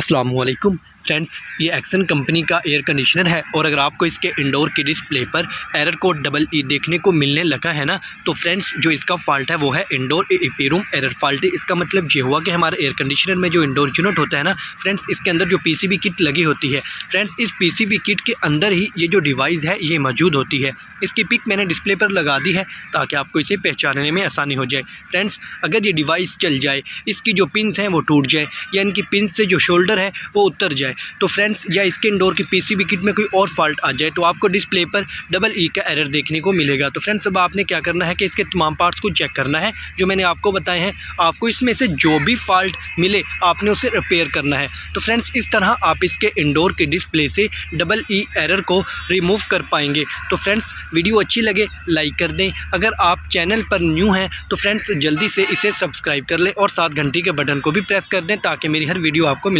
अस्सलामुअलैकुम फ्रेंड्स, ये action company का एयर कंडीशनर है और अगर आपको इसके इंडोर की डिस्प्ले पर एरर कोड EE देखने को मिलने लगा है ना, तो फ्रेंड्स जो इसका फॉल्ट है वो है indoor AP room error fault. इसका मतलब ये हुआ कि हमारे एयर कंडीशनर में जो इंडोर यूनिट होता है ना फ्रेंड्स, इसके अंदर जो PCB किट लगी होती है फ्रेंड्स, इस PCB किट के अंदर ही ये जो डिवाइस है ये मौजूद होती है। इसकी पिक मैंने डिस्प्ले पर लगा दी है ताकि आपको इसे पहचानने में आसानी हो जाए। फ्रेंड्स अगर ये डिवाइस चल जाए, इसकी जो पिन्स हैं वो टूट जाए या इनकी पिन से जो शोल्डर है वो उतर जाए, तो फ्रेंड्स या इसके इंडोर की PCB किट में कोई और फॉल्ट आ जाए तो आपको डिस्प्ले पर EE का एरर देखने को मिलेगा। तो फ्रेंड्स अब आपने क्या करना है कि इसके तमाम पार्ट्स को चेक करना है जो मैंने आपको बताए हैं। आपको इसमें से जो भी फॉल्ट मिले आपने उसे रिपेयर करना है। तो फ्रेंड्स इस तरह आप इसके इंडोर की डिस्प्ले से EE एरर को रिमूव कर पाएंगे। तो फ्रेंड्स वीडियो अच्छी लगे लाइक कर दें। अगर आप चैनल पर न्यू हैं तो फ्रेंड्स जल्दी से इसे सब्सक्राइब कर लें और साथ घंटी के बटन को भी प्रेस कर दें ताकि मेरी हर वीडियो आपको मिल